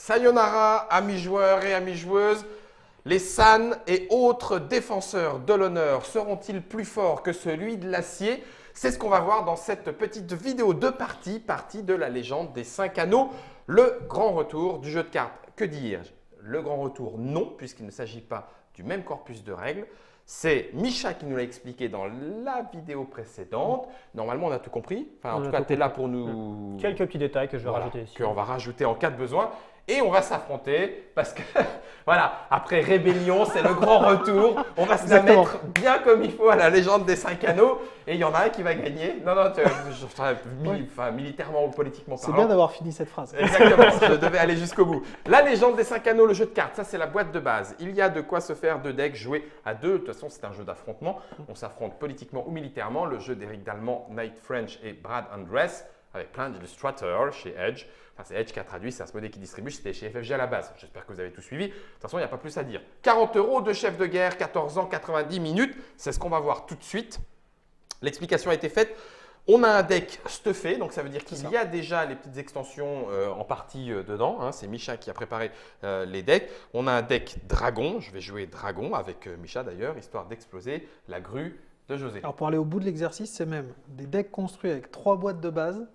Sayonara, amis joueurs et amis joueuses. Les San et autres défenseurs de l'honneur seront-ils plus forts que celui de l'acier? C'est ce qu'on va voir dans cette petite vidéo de partie de la légende des 5 anneaux. Le grand retour du jeu de cartes. Que dire? Le grand retour, non, puisqu'il ne s'agit pas du même corpus de règles. C'est Micha qui nous l'a expliqué dans la vidéo précédente. Normalement, on a tout compris. Enfin, en tout cas, tu es là pour nous… Quelques petits détails que je vais rajouter ici. Qu'on va rajouter en cas de besoin. Et on va s'affronter parce que, voilà, après Rébellion, c'est le grand retour. On va se la mettre bien comme il faut à la légende des 5 anneaux. Et il y en a un qui va gagner. Non, militairement ou politiquement parlant. C'est bien d'avoir fini cette phrase. Exactement, je devais aller jusqu'au bout. La légende des 5 anneaux, le jeu de cartes, ça c'est la boîte de base. Il y a de quoi se faire de decks jouer à deux. De toute façon, c'est un jeu d'affrontement. On s'affronte politiquement ou militairement. Le jeu d'Éric Dalman, Nate French et Brad Andress, avec plein d'illustrateurs chez Edge. Enfin, c'est Edge qui a traduit, c'est Asmodée qui distribue, c'était chez FFG à la base. J'espère que vous avez tout suivi. De toute façon, il n'y a pas plus à dire. 40 €, de chef de guerre, 14 ans, 90 minutes. C'est ce qu'on va voir tout de suite. L'explication a été faite. On a un deck stuffé, donc ça veut dire qu'il y a déjà les petites extensions en partie dedans. Hein. C'est Micha qui a préparé les decks. On a un deck dragon. Je vais jouer dragon avec Micha d'ailleurs, histoire d'exploser la grue de José. Alors pour aller au bout de l'exercice, c'est même des decks construits avec 3 boîtes de base.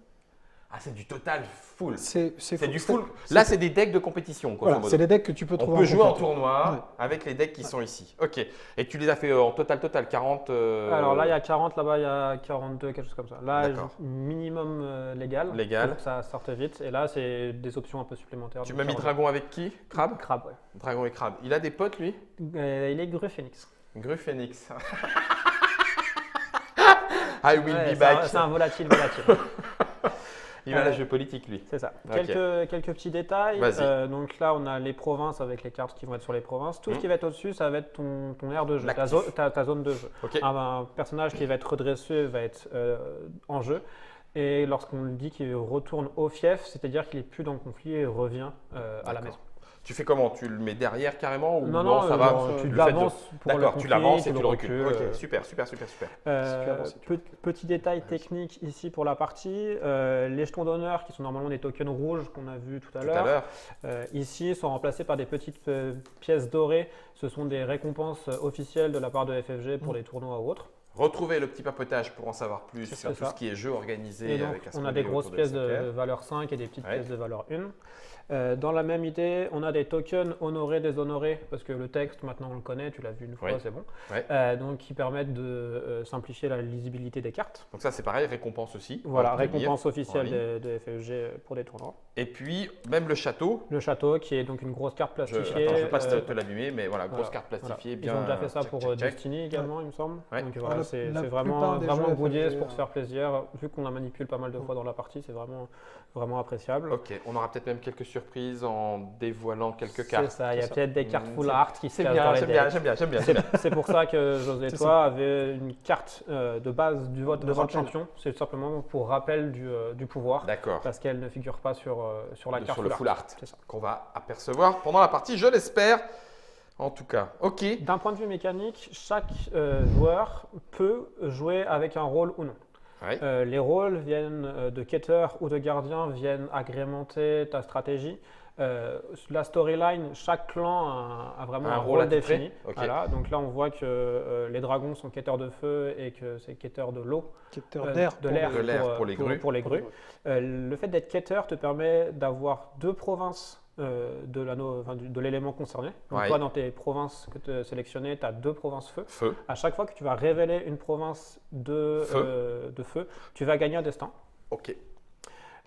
Ah, c'est du total full. C'est du full. Là, c'est des decks de compétition. Voilà, c'est des decks que tu peux trouver On peut jouer en tournoi avec les decks qui sont ici. Ok. Et tu les as fait en total 40 Alors là, il y a 40, là-bas, il y a 42, quelque chose comme ça. Là, minimum légal. Pour que ça sorte vite. Et là, c'est des options un peu supplémentaires. Tu m'as mis dragon avec qui? Crabe? Crabe, ouais. Dragon et crabe. Il a des potes, lui? Il est grue phénix. Grue phénix. I will be back. C'est un volatile. Il va à la jeu politique, lui. C'est ça. Okay. Quelques petits détails. Donc là, on a les provinces avec les cartes qui vont être sur les provinces. Tout ce qui va être au-dessus, ça va être ton aire de jeu, ta zone de jeu. Okay. Un personnage qui va être redressé va être en jeu. Et lorsqu'on dit qu'il retourne au fief, c'est-à-dire qu'il n'est plus dans le conflit et revient à la maison. Tu fais comment? Tu le mets derrière carrément ou non, ça va? Tu l'avances pour le conflit, tu l'avances et tu le recules. Ok, super. Petit détail technique ici pour la partie. Les jetons d'honneur qui sont normalement des tokens rouges qu'on a vus tout à l'heure. Ici sont remplacés par des petites pièces dorées. Ce sont des récompenses officielles de la part de FFG pour les tournois ou autres. Retrouvez le petit papotage pour en savoir plus sur tout ce qui est jeu organisé. Et donc, avec on a des grosses pièces de valeur 5 et des petites pièces de valeur 1. Dans la même idée, on a des tokens honorés, déshonorés, parce que le texte, maintenant on le connaît, tu l'as vu une fois, c'est bon. Donc, qui permettent de simplifier la lisibilité des cartes. Donc ça, c'est pareil, récompense aussi. Voilà, récompense officielle de FFG pour des tournois. Et puis, même le château. Le château, qui est donc une grosse carte plastifiée. Je ne veux pas te l'abîmer, mais voilà, grosse carte plastifiée. Bien, ils ont déjà fait ça pour Destiny également, il me semble. Donc voilà, c'est vraiment goodies pour se faire plaisir. Vu qu'on la manipule pas mal de fois dans la partie, c'est vraiment appréciable. Ok, on aura peut-être même quelques surprises en dévoilant quelques cartes. C'est ça, il y a peut-être des cartes full art qui se cachent dans les decks. J'aime bien. C'est pour ça que José et toi avait une carte de base de votre champion. C'est tout simplement pour rappel du pouvoir. D'accord. Parce qu'elle ne figure pas sur la carte full art. C'est ça. Qu'on va apercevoir pendant la partie, je l'espère. En tout cas, ok. D'un point de vue mécanique, chaque joueur peut jouer avec un rôle ou non. Les rôles viennent de quêteurs ou de gardiens, viennent agrémenter ta stratégie. La storyline, chaque clan a vraiment un rôle défini. Voilà, donc là, on voit que les dragons sont quêteurs de feu et que c'est quêteurs de l'eau. Quêteurs d'air. De l'air pour les grues. Le fait d'être quêteur te permet d'avoir 2 provinces de l'élément concerné. Donc toi, dans tes provinces que tu as sélectionnées, tu as 2 provinces feu. À chaque fois que tu vas révéler une province de feu, tu vas gagner un destin. Ok.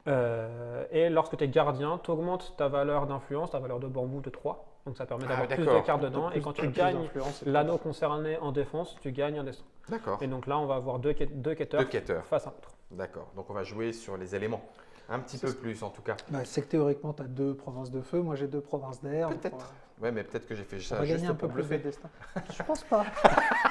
Et lorsque tu es gardien, tu augmentes ta valeur d'influence, ta valeur de bambou de 3. Donc ça permet d'avoir plus de cartes dedans. Et quand tu gagnes l'anneau concerné en défense, tu gagnes un destin. D'accord. Et donc là, on va avoir deux quêteurs face à l'autre. D'accord. Donc on va jouer sur les éléments. Un petit peu plus en tout cas. C'est que théoriquement, tu as 2 provinces de feu, moi j'ai 2 provinces d'air. Peut-être. Ouais, mais peut-être que j'ai fait ça juste juste gagner un peu pour plus de destin. Je pense pas.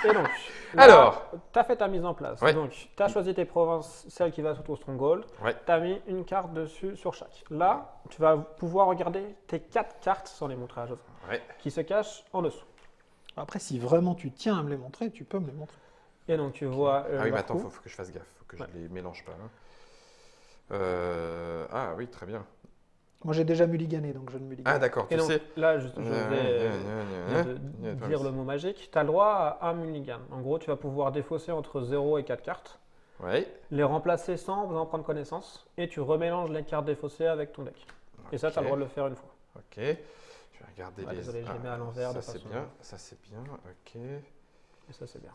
Et donc, alors, tu as fait ta mise en place. Donc, tu as choisi tes provinces, celle qui va sur ton stronghold. Tu as mis une carte dessus sur chaque. Là, tu vas pouvoir regarder tes 4 cartes, sans les montrer à José, qui se cachent en dessous. Après, si vraiment tu tiens à me les montrer, tu peux me les montrer. Et donc, tu vois. Ah oui, mais attends, il faut que je fasse gaffe, faut que je les mélange pas. Ah oui, très bien. Moi, j'ai déjà mulligané, donc je ne mulligane Ah, d'accord, Et tu donc, sais. là, je vais dire le mot magique. Tu as le droit à un mulligan. En gros, tu vas pouvoir défausser entre 0 et 4 cartes, Ouais. les remplacer sans en prendre connaissance, et tu remélanges les cartes défaussées avec ton deck. Et ça, tu as le droit de le faire une fois. Ok. Je vais regarder les. Désolé, je les mets à l'envers. Ça, c'est bien. Ça, c'est bien. Ok. Et ça, c'est bien.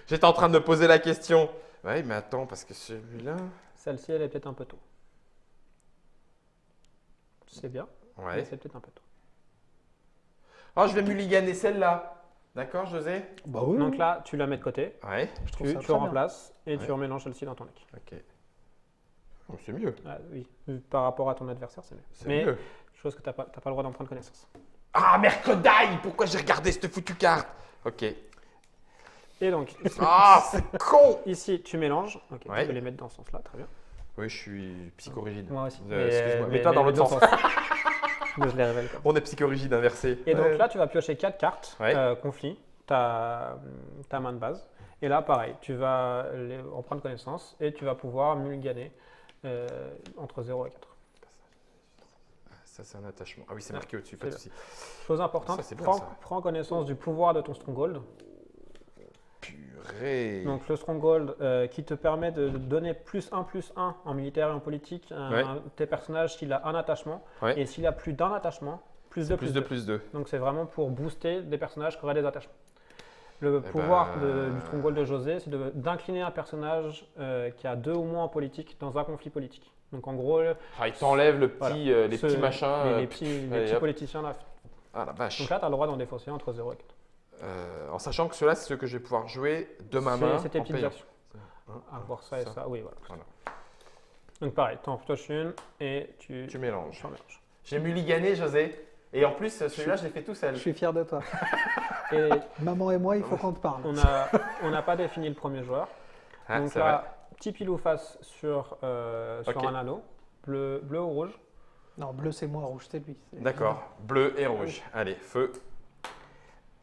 J'étais en train de me poser la question. Oui, mais attends, parce que celui-là. Celle-ci, elle est peut-être un peu tôt. C'est bien, mais Ouais. c'est peut-être un peu tôt. Oh, je vais mulliganer celle-là. D'accord, José? Bah oui, Donc là, tu la mets de côté, Ouais. je trouve tu ça très bien. remplaces et Ouais. tu remélanges celle-ci dans ton deck. Ok. Oh, c'est mieux. Ah, oui, par rapport à ton adversaire, c'est mieux. C'est Mais mieux. chose que tu n'as pas le droit d'en prendre connaissance. Ah, mercredi! Pourquoi j'ai regardé cette foutue carte? Ok. Et donc, Ah, c'est con! ici, tu mélanges. Ok, Ouais. tu peux les mettre dans ce sens-là, très bien. Oui, je suis psychorigide. Moi aussi. Excuse-moi. Mais toi, dans l'autre sens. Mais je les révèle comme ça. On est psychorigide inversé. Et donc Ouais. là, tu vas piocher 4 cartes, Ouais. conflit, ta main de base. Et là, pareil, tu vas en prendre connaissance et tu vas pouvoir mulliganer entre 0 et 4. Ça, c'est un attachement. Ah oui, c'est marqué au-dessus, pas de c'est souci. Chose importante, Ça, c'est bien, prends, ça. prends connaissance du pouvoir de ton Stronghold. Purée. Donc le Stronghold qui te permet de donner +1/+1 en militaire et en politique à tes personnages s'il a un attachement. Ouais. Et s'il a plus d'un attachement, plus de Plus de plus 2. Donc c'est vraiment pour booster des personnages qui auraient des attachements. Le pouvoir du Stronghold de José, c'est d'incliner un personnage qui a 2 ou moins en politique dans un conflit politique. Donc en gros, Ah, il t'enlève le petit, voilà. les petits machins. les petits allez, hop. politiciens là. Ah la vache. Donc là, tu as le droit d'en défausser entre 0 et 4. En sachant que ceux-là, c'est ceux que je vais pouvoir jouer de ma main. C'est tes en petites payant. actions. Hein, Avoir ça et ça. ça, oui, voilà. Voilà. Donc pareil, tu en pioches une et tu mélanges. tu en mélanges. J'ai mulligané, José. Et en plus, celui-là, je l'ai fait tout seul. Je suis fier de toi. Et Maman et moi, il faut qu'on te parle. on n'a pas défini le premier joueur. Ah, Donc c'est là, petit pilou face sur Ok. un anneau, bleu ou rouge. Non, bleu, c'est moi, rouge, c'est lui. C'est D'accord. Bleu et rouge. Allez, feu.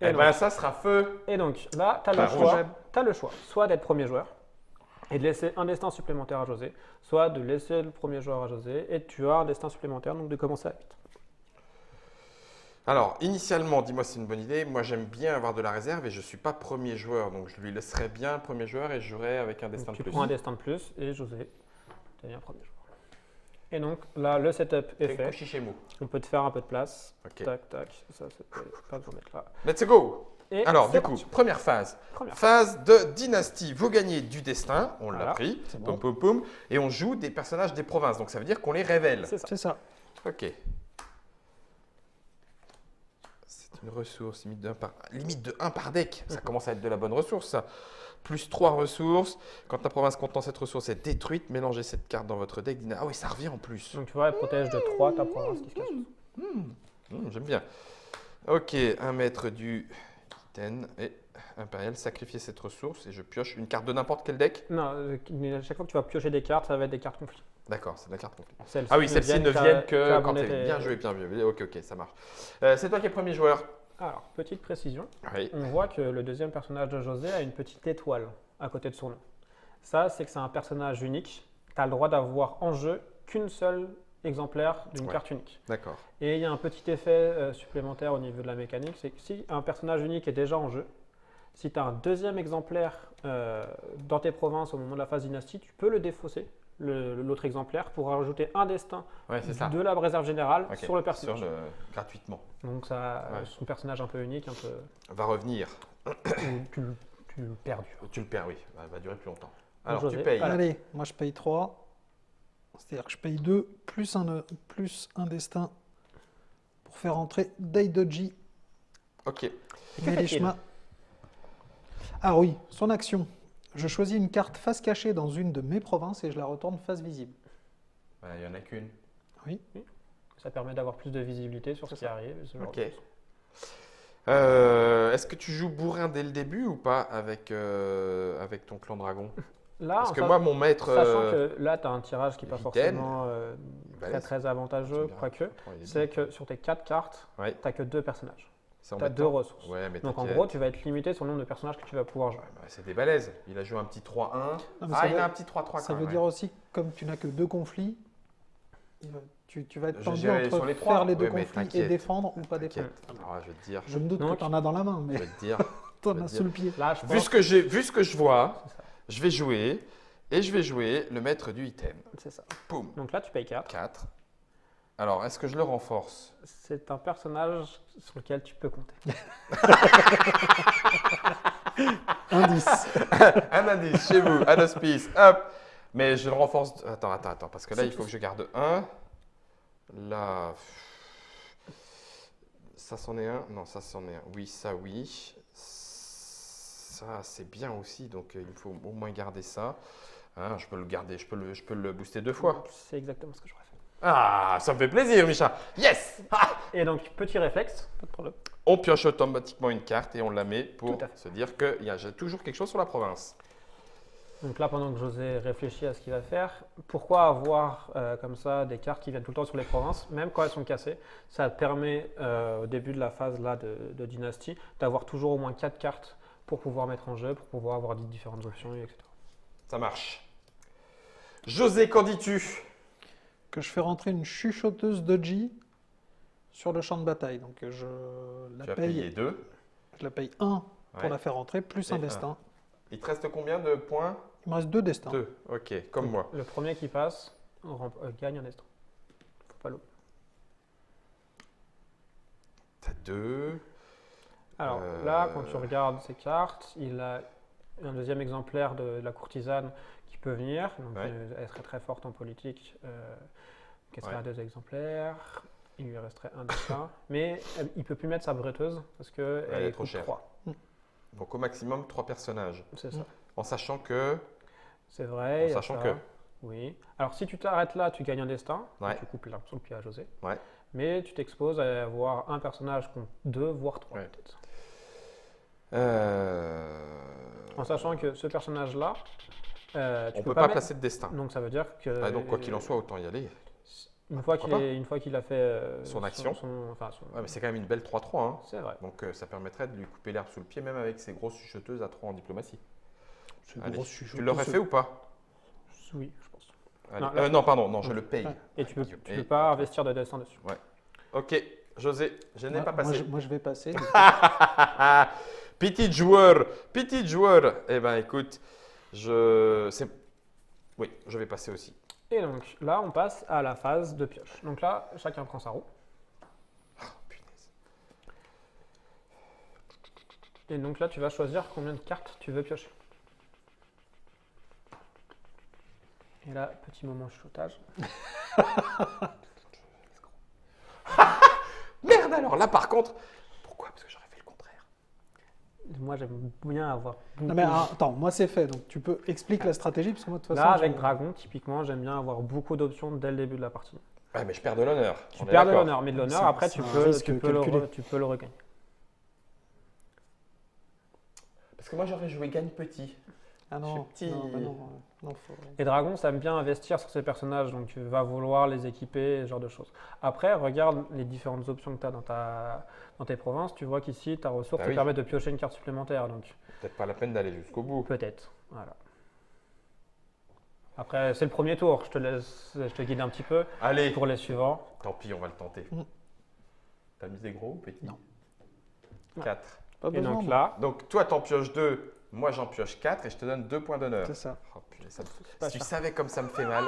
Et Eh donc- ben, ça sera feu. Et donc là, tu as Enfin, le choix, soit d'être premier joueur et de laisser un destin supplémentaire à José, soit de laisser le premier joueur à José et tu as un destin supplémentaire, donc de commencer à 8. Alors, initialement, dis-moi si c'est une bonne idée. Moi, j'aime bien avoir de la réserve et je ne suis pas premier joueur. Donc, je lui laisserai bien le premier joueur et je jouerai avec un destin Donc, de tu plus. prends un destin de plus et José devient premier joueur. Et donc là, le setup est Fais fait. coucher chez nous. On peut te faire un peu de place. Ok. Tac, tac. Ça, c'est pas besoin mettre là. Let's go. Et Alors, c'est du coup, parti. première phase. Première Phase de dynastie. Vous gagnez du destin, on l'a Voilà, pris, c'est poum, bon. poum, poum, et on joue des personnages des provinces. Donc ça veut dire qu'on les révèle. C'est ça. C'est ça. Ok. C'est une ressource limite de 1 par deck. Ça commence à être de la bonne ressource, ça. Plus 3 ressources. Quand la province contenant cette ressource est détruite, mélangez cette carte dans votre deck. Ah oui, ça revient en plus. Donc tu vois, elle protège de 3 ta province qui se cache. J'aime bien. Ok, 1 mètre du Titan et impérial. Sacrifiez cette ressource et je pioche une carte de n'importe quel deck. Non, mais à chaque fois que tu vas piocher des cartes, ça va être des cartes conflits. D'accord, c'est de la carte conflit. Celles-ci Ah oui, celles-ci ne viennent que quand abonné tu tes- bien joué, bien vu. Ok, ok, ça marche. C'est toi qui es premier joueur. Alors, petite précision, Oui. on voit que le deuxième personnage de José a une petite étoile à côté de son nom. Ça, c'est que c'est un personnage unique. Tu as le droit d'avoir en jeu qu'une seule exemplaire d'une Ouais. carte unique. D'accord. Et il y a un petit effet supplémentaire au niveau de la mécanique, c'est que si un personnage unique est déjà en jeu, si tu as un deuxième exemplaire dans tes provinces au moment de la phase dynastie, tu peux le défausser, l'autre exemplaire, pour rajouter un destin Ouais, c'est ça. de la réserve générale Ok, sur le personnage. gratuitement. Donc ça, Ouais. son personnage un peu unique, un peu Va revenir. où tu le perds. Tu le perds, oui. Va durer plus longtemps. Alors, José, tu payes. voilà. Allez, moi je paye 3. C'est-à-dire que je paye 2 plus un destin pour faire entrer Daidoji Ok. fait-il Melishma. Ah oui, son action. Je choisis une carte face cachée dans une de mes provinces et je la retourne face visible. Il n'y en a qu'une. Oui. Ça permet d'avoir plus de visibilité sur ce qui arrive. Ce genre Ok. de choses. Est-ce que tu joues bourrin dès le début ou pas avec ton clan dragon? Là, Parce en que sa- moi, mon maître. sachant que là, tu as un tirage qui n'est pas Vitaine, forcément balèze. très avantageux, tu me quoique, diras, il est c'est que sur tes 4 cartes, Ouais. tu n'as que 2 personnages. C'est Tu as 2 ressources. Ouais, mais Donc en t'inquiète. gros, tu vas être limité sur le nombre de personnages que tu vas pouvoir jouer. Ouais, bah, c'est des balaises. Il a joué un petit 3-1. Non, mais Ah, ça il veut- a un petit 3-3 Ça quand veut même. dire aussi, comme tu n'as que 2 conflits, tu vas être Je tendu gérerai entre sur les 3. faire les 2 Ouais, mais conflits et t'inquiète. défendre ou pas T'inquiète. défendre. Alors, je vais te dire. Je me doute Donc- que tu en as dans la main, Je mais vais te dire. tu en je vais as te sous le pied. Là, je Vu pense ce que je vois, c'est ça. je vais jouer. Et je vais jouer le maître du item. C'est ça. Boum. Donc là, tu payes 4. 4. Alors, est-ce que je le renforce? C'est un personnage sur lequel tu peux compter. Indice. Un indice chez vous, un hospice, hop. Mais je le renforce. Attends, parce que là, il faut que je garde 1. Là. Ça, c'en est un. Non, ça, c'en est un. Oui, ça, oui. Ça, c'est bien aussi. Donc, il faut au moins garder ça. Hein, je peux le garder, je peux le booster 2 fois. C'est exactement ce que j'aurais fait. Ah, ça me fait plaisir, Micha. Yes! Ah, Et donc, petit réflexe, pas de problème. on pioche automatiquement une carte et on la met pour Tout à fait. se dire qu'il y a toujours quelque chose sur la province. Donc là, pendant que José réfléchit à ce qu'il va faire, pourquoi avoir comme ça des cartes qui viennent tout le temps sur les provinces, même quand elles sont cassées? Ça te permet, au début de la phase là de dynastie, d'avoir toujours au moins 4 cartes pour pouvoir mettre en jeu, pour pouvoir avoir différentes options, etc. Ça marche. José, qu'en dis-tu? Que je fais rentrer une chuchoteuse Doji sur le champ de bataille. Donc je Tu as payé 2. je la paye 1 pour Ouais. la faire rentrer, plus Et un un. destin. Il te reste combien de points? Il me reste 2 destins. 2. Ok, comme moi. Le premier qui passe gagne un destin. Faut pas l'oublier. T'as 2. Alors là, quand tu regardes ces cartes, il a un deuxième exemplaire de la courtisane qui peut venir. Donc, Ouais. elle serait très forte en politique. Qu'elle serait Ouais. à 2 exemplaires. Il lui resterait un destin. Mais il ne peut plus mettre sa bretteuse parce Elle est qu'elle trop coûte chère. 3. Donc au maximum 3 personnages. C'est ça. En sachant que. C'est vrai. En il y a sachant ça. que. Oui. Alors si tu t'arrêtes là, tu gagnes un destin. Ouais. Tu coupes l'arbre sur le pied à José. Ouais. Mais tu t'exposes à avoir un personnage contre 2, voire 3 Ouais. peut-être. En sachant que ce personnage-là, tu on peux peut pas mettre- placer de destin. Donc ça veut dire que Ah, donc quoi qu'il en soit, autant y aller. une fois pourquoi qu'il a fait Son action. enfin, son- Ouais, mais c'est quand même une belle 3-3. Hein. c'est vrai. Donc ça permettrait de lui couper l'herbe sous le pied, même avec ses grosses chuchoteuses à 3 en diplomatie. C'est une Allez, grosse tu chuchoteuse. l'aurais fait ou pas? Oui, je pense. Allez. Non, là, non, pardon, non, je le paye. Ouais. Et tu peux, Et- peux pas investir de destin dessus. Ok, José, je n'ai pas passé. Moi, je vais passer. Petit joueur, petit joueur. Eh ben écoute, oui, je vais passer aussi. Et donc là, on passe à la phase de pioche. Donc là, chacun prend sa roue. Punaise. Et donc là, tu vas choisir combien de cartes tu veux piocher. Et là, petit moment chuchotage. Merde alors, là par contre, pourquoi? Parce que j'aurais fait le contraire. Moi, j'aime bien avoir beaucoup. Non mais attends, moi c'est fait, donc tu peux expliquer la stratégie parce que moi de toute façon. Là, avec je- Dragon, typiquement, j'aime bien avoir beaucoup d'options dès le début de la partie. Ouais, mais je perds de l'honneur. Tu On est perds de d'accord. l'honneur, mais de l'honneur, C'est- après, c'est tu un peux, risque tu, peux calculé. tu peux le regagner. Parce que moi j'aurais joué gagne petit. Ah je non, suis petit. non, bah non, non, faut- Et Dragon, ça aime bien investir sur ses personnages, donc tu vas vouloir les équiper, ce genre de choses. Après, regarde les différentes options que tu as dans tes provinces. Tu vois qu'ici, ta ressource Bah te oui. permet de piocher une carte supplémentaire, donc Peut-être pas la peine d'aller jusqu'au bout. peut-être. Voilà. Après, c'est le premier tour, je te guide un petit peu Allez, pour les suivants. tant pis, on va le tenter. Mm. T'as mis des gros ou petits? Non. 4. Pas Et besoin. donc moi. là, Donc toi t'en pioches 2, moi j'en pioche 4 et je te donne 2 points d'honneur. C'est ça. Oh, punaise, ça me- pas Si tu cher. savais comme ça me fait mal.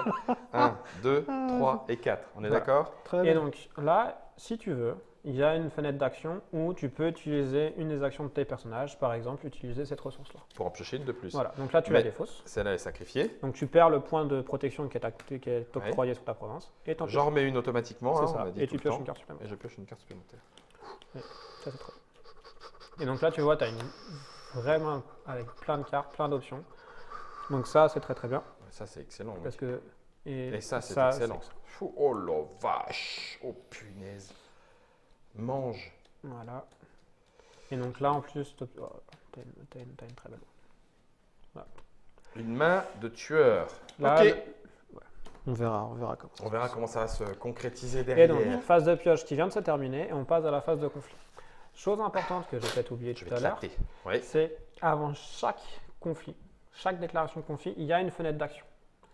1, 2, 3 et 4. On est Voilà. d'accord? Très Et bien. donc là, si tu veux, il y a une fenêtre d'action où tu peux utiliser une des actions de tes personnages, par exemple, utiliser cette ressource-là. Pour en piocher une de plus. Voilà, donc là tu Mais- la défausses. Celle-là est sacrifiée. Donc tu perds le point de protection qui est octroyé sur ta province. Et t'en J'en remets une automatiquement. hein, c'est on ça. a dit Et tout tu le pioches temps. une carte supplémentaire. Et je pioche une carte supplémentaire. Ça, c'est trop bien. Et donc là, tu vois, tu as vraiment avec plein de cartes, plein d'options. Donc ça, c'est très très bien. Ça c'est excellent. oui. Parce que, Et ça c'est ça, excellent. Fou, oh la vache. Oh punaise. Mange. Voilà. Et donc là, en plus, t'as une très belle. Une main de tueur. Là, Ok. On verra comment. On verra comment ça va se concrétiser Et derrière. donc, phase de pioche qui vient de se terminer et on passe à la phase de conflit. Chose importante que j'ai peut-être oublié Je tout vais à l'heure, éclater. Oui. c'est avant chaque conflit, chaque déclaration de conflit, il y a une fenêtre d'action.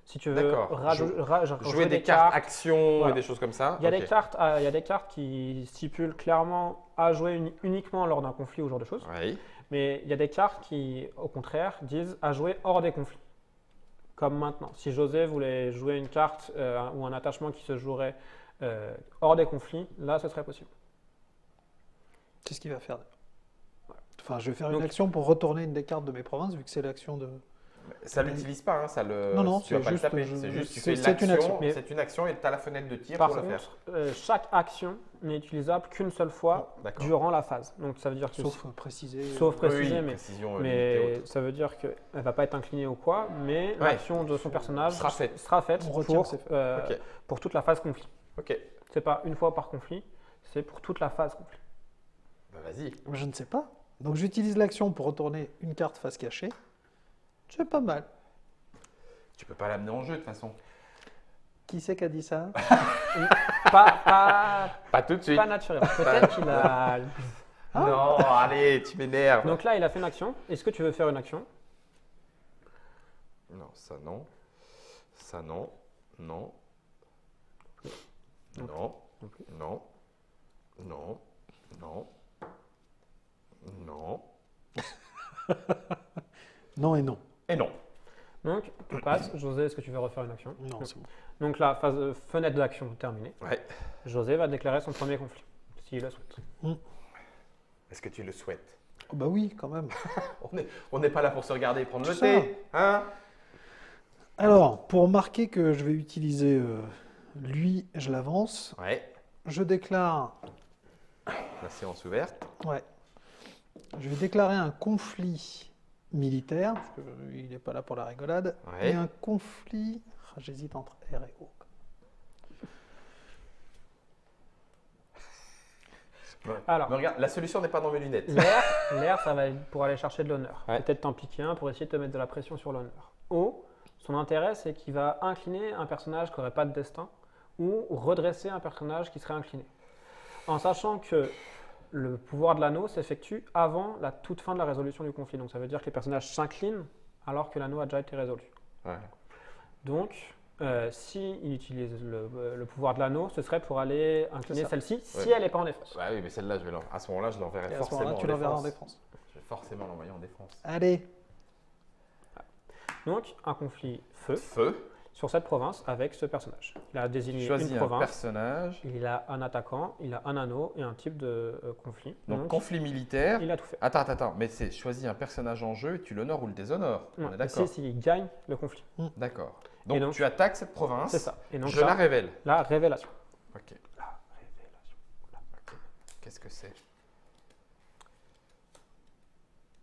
Si tu veux D'accord. jouer Jouer des cartes actions Voilà. et des choses comme ça. il y a Ok. il y a des cartes qui stipulent clairement à jouer uniquement lors d'un conflit ou ce genre de choses. Oui. Mais il y a des cartes qui, au contraire, disent à jouer hors des conflits. Comme maintenant. Si José voulait jouer une carte ou un attachement qui se jouerait hors des conflits, là, ce serait possible. C'est ce qu'il va faire. Enfin, je vais faire Donc- une action pour retourner une des cartes de mes provinces, vu que c'est l'action de. Ça l'utilise pas, hein, ça le. Non, tu vas c'est pas juste, le taper. je- C'est juste tu c'est- fais c'est une l'action. action. C'est une action et tu as la fenêtre de tir Par pour le faire. contre, chaque action n'est utilisable qu'une seule fois D'accord. durant la phase. Donc, ça veut dire que Sauf préciser. sauf préciser, Oui, mais précision limitée Mais haute. ça veut dire qu'elle ne va pas être inclinée ou quoi, mais Ouais. l'action de son personnage Sera faite. On retient pour, que c'est Ok. pour toute la phase conflit. Ok. C'est pas une fois par conflit, c'est pour toute la phase conflit. Bah, vas-y. Je ne sais pas. Donc j'utilise l'action pour retourner une carte face cachée. C'est pas mal. Tu peux pas l'amener en jeu de toute façon. Qui c'est qui a dit ça? Pas tout de suite. Pas naturel. Peut-être qu'il a. Non, allez, tu m'énerves. Donc là, il a fait une action. Est-ce que tu veux faire une action? Non, ça non. Ça non. Non. Non. Non. Non. Non. Non. Non et non. Et non. Donc, tu passes. José, est-ce que tu veux refaire une action? Non, c'est bon. Donc la phase fenêtre d'action terminée. Ouais. José va déclarer son premier conflit, s'il le souhaite. Est-ce que tu le souhaites? Oh, bah oui, quand même. On n'est pas là pour se regarder et prendre le C'est thé. Hein? Alors, pour marquer que je vais utiliser lui, je l'avance. Ouais. Je déclare. La séance ouverte. Ouais. Je vais déclarer un conflit militaire, parce qu'il n'est pas là pour la rigolade. Ouais. Et un conflit. J'hésite entre R et O. Alors, Mais regarde, la solution n'est pas dans mes lunettes. l'air, ça va être pour aller chercher de l'honneur. Ouais. Peut-être t'en piquer un pour essayer de te mettre de la pression sur l'honneur. O, son intérêt, c'est qu'il va incliner un personnage qui n'aurait pas de destin ou redresser un personnage qui serait incliné. En sachant que le pouvoir de l'anneau s'effectue avant la toute fin de la résolution du conflit. Donc ça veut dire que les personnages s'inclinent alors que l'anneau a déjà été résolu. Ouais. Donc, s'il utilise le pouvoir de l'anneau, ce serait pour aller incliner ça. celle-ci si Ouais. elle n'est pas en défausse. Bah oui, mais celle-là, à ce moment-là, je l'enverrai Et à ce forcément moment-là, tu en l'enverras en défense. défense. Je vais forcément l'envoyer en défense. Allez. Donc, un conflit feu Feu. sur cette province avec ce personnage. Il a désigné Choisis une un province, personnage. il a un attaquant, il a un anneau et un type de conflit. Donc, conflit militaire. il a tout fait. Attends. Mais c'est choisis un personnage en jeu et tu l'honores ou le déshonores. On Ouais, est d'accord. s'il gagne le conflit. D'accord. Et Donc, tu attaques cette province. C'est ça. Et donc Je là, la révèle. la révélation. Ok. La révélation. Ok. Qu'est-ce que c'est?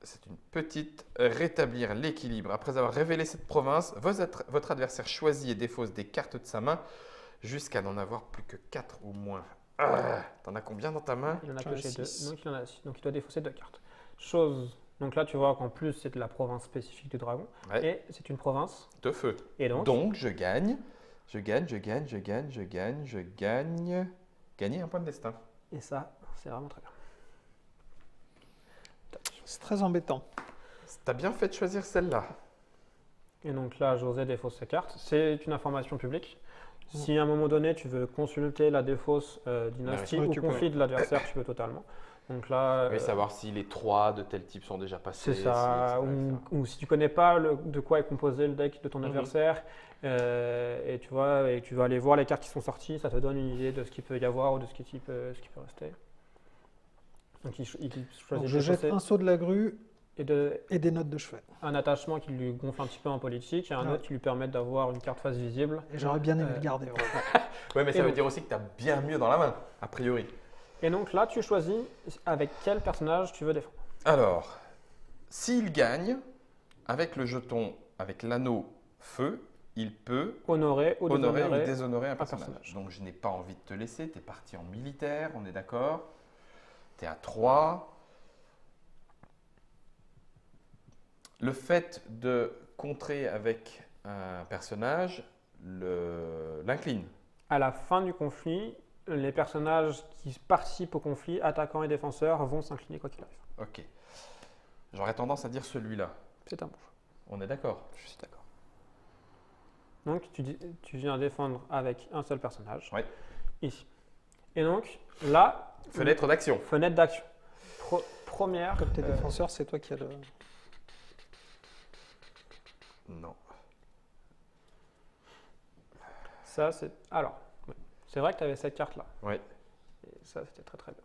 C'est une petite rétablir l'équilibre. Après avoir révélé cette province, votre adversaire choisit et défausse des cartes de sa main jusqu'à n'en avoir plus que 4 ou moins. Ah, t'en as combien dans ta main? Il en a J'en ai pioché 2. six. Donc il en a 6. Donc il doit défausser 2 cartes. Chose. Donc là, tu vois qu'en plus, c'est de la province spécifique du dragon. Ouais. Et c'est une province. De feu. Et donc, Donc, je gagne. Je gagne. Gagner un point de destin. et ça, c'est vraiment très bien. C'est très embêtant. T'as bien fait de choisir celle-là. Et donc là, José défausse ses cartes. C'est une information publique. Si à un moment donné, tu veux consulter la défausse dynastie Ouais, ou tu peux. conflit de l'adversaire, tu peux totalement. Donc là, Oui, savoir si les 3 de tel type sont déjà passés. c'est ça. Ou si tu connais pas de quoi est composé le deck de ton adversaire, et tu vois, et tu vas aller voir les cartes qui sont sorties, ça te donne une idée de ce qu'il peut y avoir ou de ce qui peut rester. Donc il choisit Donc, de je jette défausser un saut de la grue et et des notes de chevet. un attachement qui lui gonfle un petit peu en politique et un Ouais. autre qui lui permet d'avoir une carte face visible. Et j'aurais bien aimé le garder. Vraiment. Oui, mais ça Et veut donc- dire aussi que tu as bien mieux dans la main, a priori. Et donc là, tu choisis avec quel personnage tu veux défendre. Alors, s'il gagne, avec le jeton, avec l'anneau feu, il peut Honorer ou honorer ou déshonorer. déshonorer un personnage. personnage. Donc, je n'ai pas envie de te laisser. Tu es parti en militaire, on est d'accord. Tu es à 3. Le fait de contrer avec un personnage l'incline. À la fin du conflit, les personnages qui participent au conflit, attaquants et défenseurs, vont s'incliner quoi qu'il arrive. Ok. J'aurais tendance à dire celui-là. C'est un bon choix. On est d'accord? Je suis d'accord. Donc, tu viens défendre avec un seul personnage. Oui. Ici. Et donc, là. Fenêtre d'action. Fenêtre d'action. Première. Comme t'es défenseur, c'est toi qui as le. Non. Ça, c'est. Alors, ouais. C'est vrai que tu avais cette carte-là. Oui. Et ça, c'était très très bien.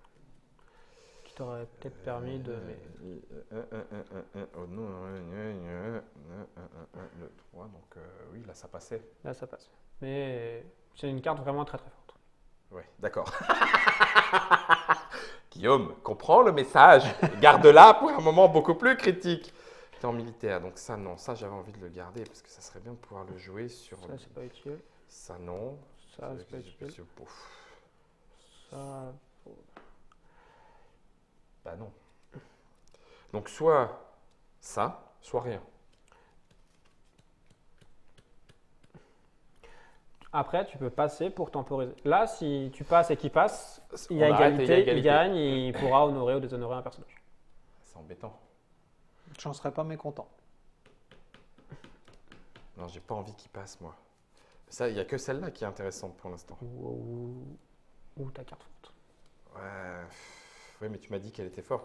Qui t'aurait peut-être permis de. Oh non, le 3, donc oui, là ça passait. Là, ça passe. Mais c'est une carte vraiment très très forte. Oui, d'accord. Guillaume, comprends le message. Garde-la pour un moment beaucoup plus critique. T'es en militaire, donc ça non, ça j'avais envie de le garder parce que ça serait bien de pouvoir le jouer sur. Ça, c'est pas utile. Ça non. Ça, c'est pas utile. Ça. Bah non. Donc soit ça, soit rien. Après, tu peux passer pour temporiser. Là, si tu passes et qu'il passe, il y a On arrête et il y a égalité, il égalité. gagne et il pourra honorer ou déshonorer un personnage. C'est embêtant. J'en serais pas mécontent. Non, j'ai pas envie qu'il passe moi. Ça, il n'y a que celle-là qui est intéressante pour l'instant. Ou ta carte forte. Ouais. Oui, mais tu m'as dit qu'elle était forte.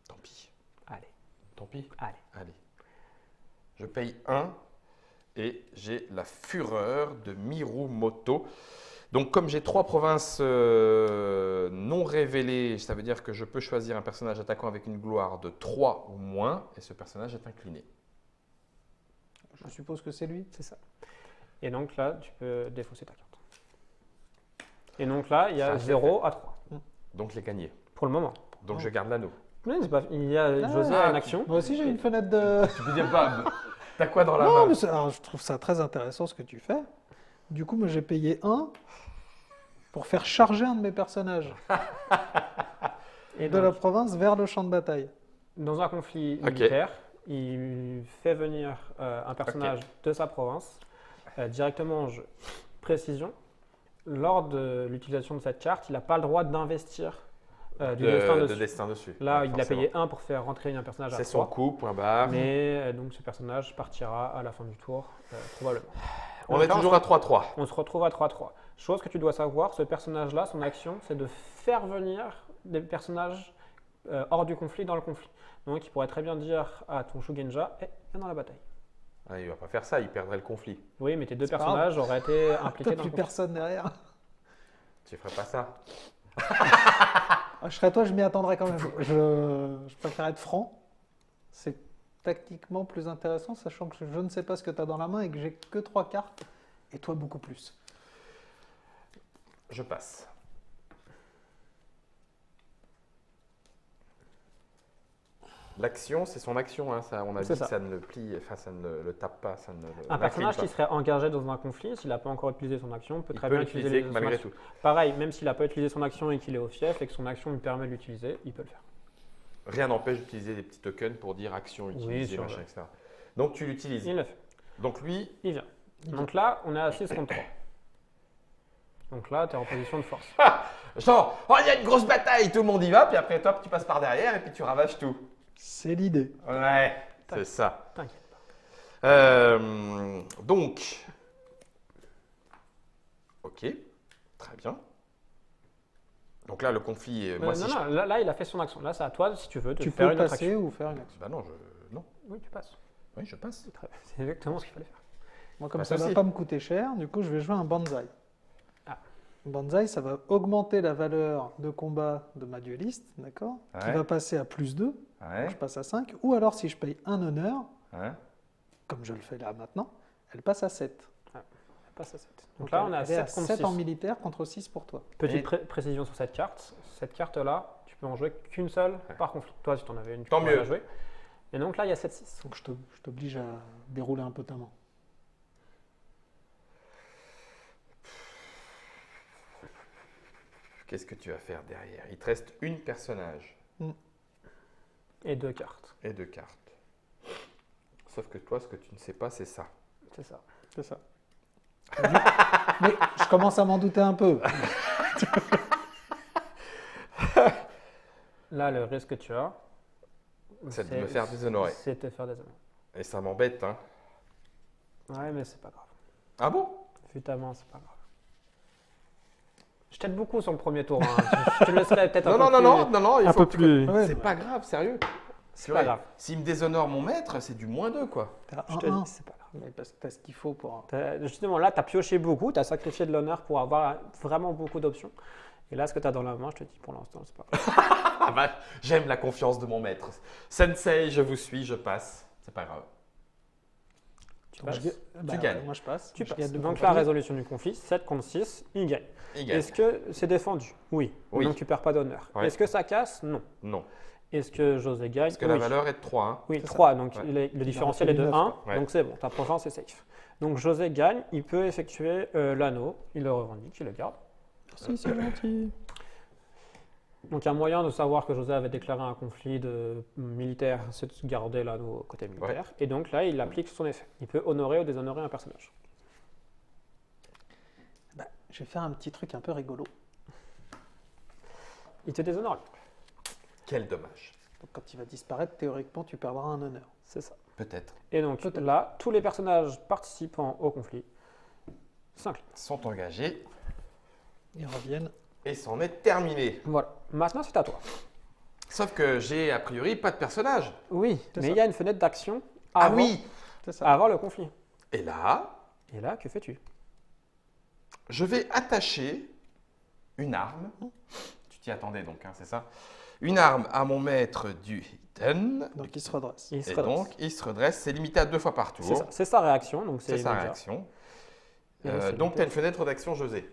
Tant pis. Allez, Tant pis. allez. Allez. Je paye 1 et j'ai la fureur de Mirumoto. Donc comme j'ai 3 provinces non révélées, ça veut dire que je peux choisir un personnage attaquant avec une gloire de 3 ou moins et ce personnage est incliné. Je suppose que c'est lui. C'est ça. Et donc là, tu peux défausser ta carte. Et donc là, il y a Ça, c'est 0 à 3. Donc j'ai gagné. Pour le moment. Donc je garde l'anneau. Mais c'est pas, il y a José a une action. Moi aussi, j'ai une fenêtre de. Tu peux dire pas. T'as quoi dans la Non, main? mais alors, je trouve ça très intéressant ce que tu fais. Du coup, moi, j'ai payé 1 pour faire charger un de mes personnages Et de la donc, province vers le champ de bataille. dans un conflit Ok. militaire, il fait venir un personnage de sa province directement en jeu. Précision, lors de l'utilisation de cette carte, il n'a pas le droit d'investir du destin de dessus. destin dessus. Là, Ouais, il a forcément. payé 1 pour faire rentrer un personnage à C'est 3. son coup, point barre. Mais donc ce personnage partira à la fin du tour, probablement. On Donc est là, toujours à 3-3. on se retrouve à 3-3. Chose que tu dois savoir, ce personnage-là, son action, c'est de faire venir des personnages hors du conflit dans le conflit. Donc il pourrait très bien dire à ton Shugenja, viens dans la bataille. Ah, il va pas faire ça, il perdrait le conflit. Oui, mais tes deux C'est pas personnages auraient été T'as impliqués dans le plus conflit. personne derrière. Tu ferais pas ça. Ah, je serais toi, je m'y attendrais quand même. Je préfère être franc. C'est tactiquement plus intéressant, sachant que je ne sais pas ce que tu as dans la main et que j'ai que 3 cartes, et toi beaucoup plus. Je passe. L'action, c'est son action. Hein. Ça, on a dit C'est que ça. ça ne le plie, enfin ça ne le tape pas, ça ne Un l'incline personnage pas. qui serait engagé dans un conflit, s'il n'a pas encore utilisé son action, peut Il très peut bien utiliser l'utiliser son malgré action. tout. Pareil, même s'il n'a pas utilisé son action et qu'il est au fief et que son action lui permet de l'utiliser, il peut le faire. Rien n'empêche d'utiliser des petits tokens pour dire action utilisée, sur machin, le- etc. Donc tu l'utilises. Il le fait. Donc lui, Il vient. Donc là, on est à 6 contre 3. Donc là, tu es en position de force. genre, oh, il y a une grosse bataille, tout le monde y va, puis après toi, tu passes par derrière et puis tu ravages tout. C'est l'idée. Ouais, c'est ça. T'inquiète. Donc, ok, très bien. Donc là, le conflit, moi, si non, je... non, là, il a fait son action. Là, c'est à toi, si tu veux, de Tu faire peux une autre passer action. ou faire une action. Bah non, non. Oui, tu passes. Oui, je passe. C'est très bien. C'est exactement ce qu'il fallait faire. Moi, comme Pas ça ne va souci. pas me coûter cher, du coup, je vais jouer un Banzai. Ah. Banzai, ça va augmenter la valeur de combat de ma dueliste, d'accord? Qui Ouais. va passer à +2, Ouais, je passe à 5. Ou alors, si je paye un honneur, ouais. comme je le fais là maintenant, elle passe à 7. Elle passe à 7. Donc là, on est à elle 7 est contre 7 6. en militaire contre 6 pour toi. Petite précision sur cette carte. Cette carte-là, tu peux en jouer qu'une seule par conflit. Toi, si tu en avais une, tu Tant pourrais mieux. la jouer. Et donc là, il y a 7-6. Donc, je t'oblige à dérouler un peu ta main. Qu'est-ce que tu vas faire derrière? Il te reste une personnage Et 2 cartes. et 2 cartes. Sauf que toi, ce que tu ne sais pas, c'est ça. C'est ça. C'est ça. Mais je commence à m'en douter un peu. Là, le risque que tu as, C'est de me faire déshonorer. C'est de te faire déshonorer. Et ça m'embête, hein. Ouais, mais c'est pas grave. Ah bon? Vu ta main, c'est pas grave. Je t'aide beaucoup sur le premier tour. Hein. Je te laisserai peut-être un peu plus... non, il un faut peu que tu- plus. Ouais, C'est pas grave, sérieux. C'est pas grave. S'il me déshonore mon maître, c'est du -2, quoi. T'as Je te 1-1. dis, c'est pas grave. Mais parce que t'as ce qu'il faut pour. Justement, là, tu as pioché beaucoup, tu as sacrifié de l'honneur pour avoir vraiment beaucoup d'options. Et là, ce que tu as dans la main, je te dis pour l'instant, c'est pas grave. Ah bah, j'aime la confiance de mon maître. Sensei, je vous suis, je passe. C'est pas grave. Tu passes. Bah, gagnes. Moi, je passe. Tu Je passes. gagne de Donc, conflit. la résolution du conflit, 7 contre 6, il gagne. Il gagne. Est-ce que c'est défendu? Oui. Oui. Donc, tu perds pas d'honneur. Ouais. Est-ce que ça casse? Non. Non. Est-ce que José gagne? Parce que Oui. la valeur est de 3. Hein. Oui, C'est 3. Donc, Ouais. le différentiel est de 9, 1. quoi. Ouais. Donc, c'est bon. Ta province est safe. Donc, José gagne. Il peut effectuer l'anneau. Il le revendique. Il le garde. Si, c'est gentil. Donc, un moyen de savoir que José avait déclaré un conflit militaire, c'est de garder l'anneau côté militaire. Et donc, là, il applique son effet. Il peut honorer ou déshonorer un personnage. Bah, je vais faire un petit truc un peu rigolo. Il te déshonore. Quel dommage. Donc, quand il va disparaître, théoriquement, tu perdras un honneur. C'est ça. Peut-être. Et donc, Peut-être. là, tous les personnages participant au conflit s'inclinent. Sont engagés Ils reviennent. et c'en est terminé. Voilà. Maintenant, c'est à toi. Sauf que j'ai a priori pas de personnage. Oui, C'est mais ça. il y a une fenêtre d'action Ah avant, oui. C'est ça. avant le conflit. Et là, Et là, que fais-tu? je vais attacher une arme. Tu t'y attendais donc, hein, c'est ça? Une arme à mon maître du Hidden. Donc, il se redresse. Il se Et redresse. donc, il se redresse. C'est limité à 2 fois par C'est tour. ça. C'est sa réaction, donc C'est c'est sa immédiat. réaction. Et là, c'est Donc, tu limité. as une fenêtre d'action, José.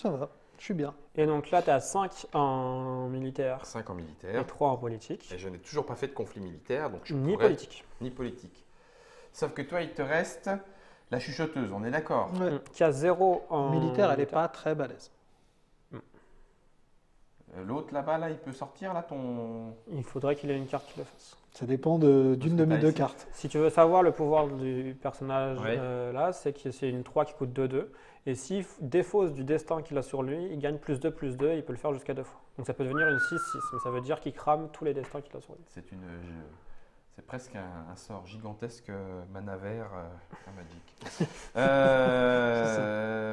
Ça va. Je suis bien. Et donc là, tu as 5 en militaire 5 en et militaire. 3 en politique. Et je n'ai toujours pas fait de conflit militaire, donc je Ni pourrais- politique. Ni politique. Sauf que toi, il te reste la chuchoteuse, on est d'accord? Ouais. Qui a 0 en Militaire, elle n'est pas très balèze. L'autre là-bas, là, il peut sortir, là, ton... Il faudrait qu'il ait une carte qui le fasse. Ça dépend d'une de que mes t'as deux ici. cartes. Si tu veux savoir le pouvoir du personnage Ouais. là, c'est que c'est une 3 qui coûte 2-2. Et s'il défausse du destin qu'il a sur lui, il gagne +2, +2, il peut le faire jusqu'à 2 fois. Donc ça peut devenir une 6-6, mais ça veut dire qu'il crame tous les destins qu'il a sur lui. C'est presque un sort gigantesque Manavert à Magic.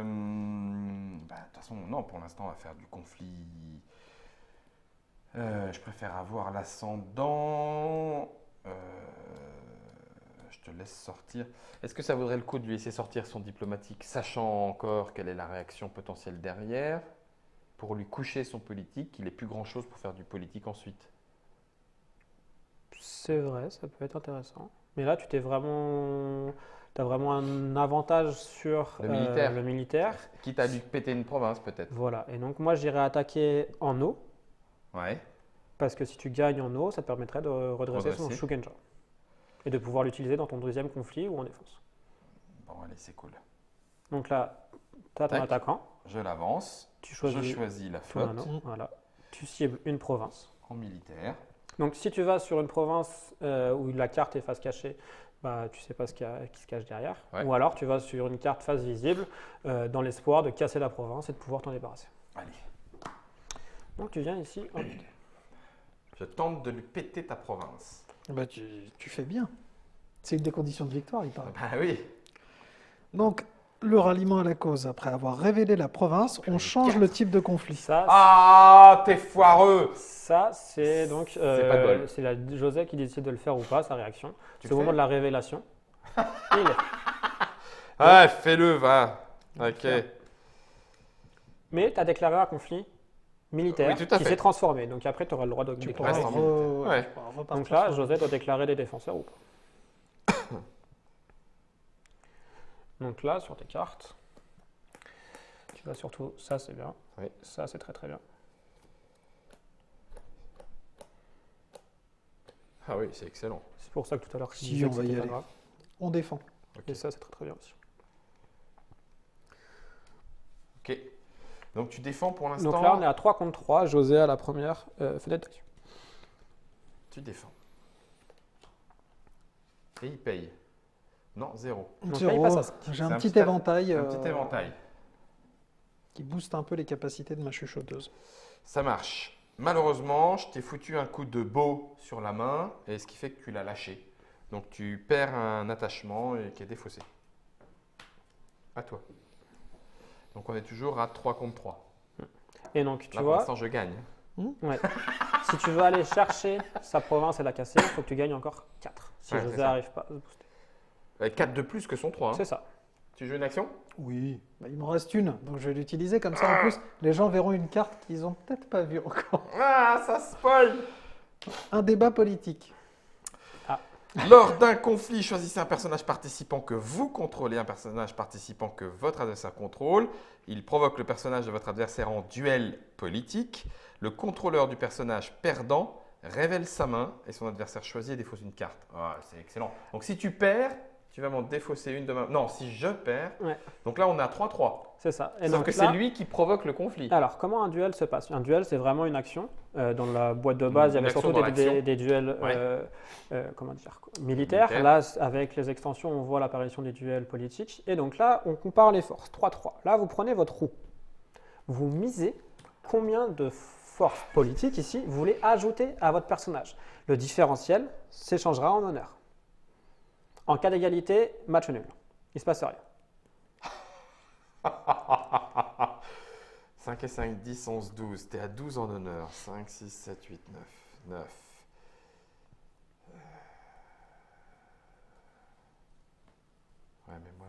Bah, de toute façon, non, pour l'instant, on va faire du conflit. Je préfère avoir l'ascendant. Je te laisse sortir. Est-ce que ça vaudrait le coup de lui laisser sortir son diplomatique, sachant encore quelle est la réaction potentielle derrière, pour lui coucher son politique, qu'il n'ait plus grand-chose pour faire du politique ensuite? C'est vrai, ça peut être intéressant. Mais là, tu as vraiment un avantage sur Le militaire. le militaire. Quitte à lui péter une province, peut-être. Voilà. Et donc moi, j'irai attaquer en eau, Ouais. parce que si tu gagnes en eau, ça te permettrait de redresser son Redresser. Shugenja. Et de pouvoir l'utiliser dans ton deuxième conflit ou en défense. Bon, allez, c'est cool. Donc là, tu as ton Tac. attaquant, Je l'avance. tu Je choisis choisis la ton flotte anneau, voilà. Tu cibles une province. en militaire. Donc si tu vas sur une province où la carte est face cachée, bah, tu sais pas qui se cache derrière. Ouais. Ou alors tu vas sur une carte face visible dans l'espoir de casser la province et de pouvoir t'en débarrasser. Allez. Donc tu viens ici en militaire. Je tente de lui péter ta province. Bah, tu fais bien. C'est une des conditions de victoire, il paraît. Bah oui. Donc, le ralliement à la cause. Après avoir révélé la province, on change le type de conflit. Ça, Ah, t'es foireux. ça c'est donc pas de bol. c'est la José qui décide de le faire ou pas, sa réaction. Tu C'est au le moment fais de la révélation. Il est. Ah, fais-le, va. Ok. Mais tu as déclaré un conflit militaire Oui, tout à qui fait. s'est transformé. Donc après, tu auras le droit de Tu déclarer. restes pourras en militaire. Ouais. tu pourras repartir Donc là, sur- José doit déclarer des défenseurs ou pas. Donc là, sur tes cartes, tu vas surtout, ça c'est bien, Oui. ça c'est très très bien. Ah oui, c'est excellent. C'est pour ça que tout à l'heure, je Si, disais on que va y c'était pas aller. grave. On défend. Et ça c'est très très bien aussi. Ok. Donc tu défends pour l'instant. Donc là, on est à 3 contre 3, José à la première fenêtre d'action. Tu défends. Et il paye. Non, 0. Donc là, il passe à 5. J'ai C'est un un petit petit éventail Un petit éventail. qui booste un peu les capacités de ma chuchoteuse. Ça marche. Malheureusement, je t'ai foutu un coup de beau sur la main, et ce qui fait que tu l'as lâché. Donc tu perds un attachement qui est défaussé. À toi. Donc on est toujours à 3 contre 3. Et donc, tu Là, pour vois, l'instant, je gagne. ouais. Si tu veux aller chercher sa province et la casser, il faut que tu gagnes encore 4. Si Ouais, c'est José ça. n'arrive pas à se booster. 4 de plus que son 3. C'est ça. Tu joues une action? Oui. Bah, il m'en reste une, donc je vais l'utiliser comme ça. En plus, les gens verront une carte qu'ils n'ont peut-être pas vue encore. Ah, ça spoil! Un débat politique. Lors d'un conflit, choisissez un personnage participant que vous contrôlez, un personnage participant que votre adversaire contrôle. Il provoque le personnage de votre adversaire en duel politique. Le contrôleur du personnage perdant révèle sa main et son adversaire choisit et défausse une carte. Ah, c'est excellent. Donc si tu perds, tu vas m'en défausser une de ma... Non, si je perds. Ouais. Donc là, on est à 3-3. C'est ça. Et Sauf donc que là- c'est lui qui provoque le conflit. Alors, comment un duel se passe? Un duel, c'est vraiment une action. Dans la boîte de base, il y Une avait action surtout dans des l'action. duels comment dire, militaires. Militaire. Là, avec les extensions, on voit l'apparition des duels politiques. Et donc là, on compare les forces. 3-3. Là, vous prenez votre roue. Vous misez combien de forces politiques ici vous voulez ajouter à votre personnage. Le différentiel s'échangera en honneur. En cas d'égalité, match nul. Il ne se passe rien. 5 et 5, 10, 11, 12. T'es à 12 en honneur. 5, 6, 7, 8, 9. 9. Ouais, mais moi,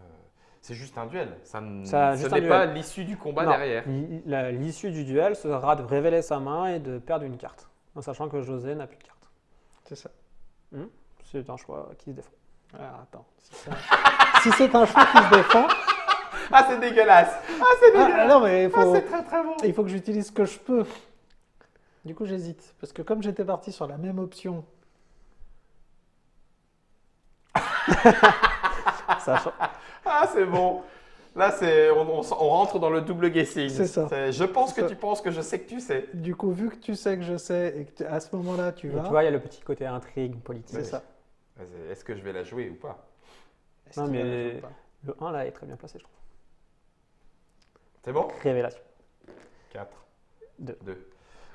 c'est juste un duel. Ça, Ce juste n'est un pas duel. l'issue du combat Non, derrière. L'issue du duel sera de révéler sa main et de perdre une carte, en sachant que José n'a plus de carte. C'est ça. C'est un choix qui se défend. Ah, attends. Si c'est un choix qui se défend. Ah, c'est dégueulasse. Ah, c'est dégueulasse. Ah, non, mais Ah, c'est très très bon. il faut que j'utilise ce que je peux. Du coup, j'hésite. Parce que comme j'étais parti sur la même option. Sachant- Ah, c'est bon. Là, on rentre dans le double guessing. C'est ça. Je pense C'est que ça. tu penses que je sais que tu sais. Du coup, vu que tu sais que je sais et que à ce moment-là, tu Et vas. tu vois, il y a le petit côté intrigue politique. C'est ça. Est-ce que je vais la jouer ou pas? Est-ce Non, qu'il va mais- la jouer ou pas Le 1 là est très bien placé, je trouve. C'est bon? Révélation. 4. Deux. 2.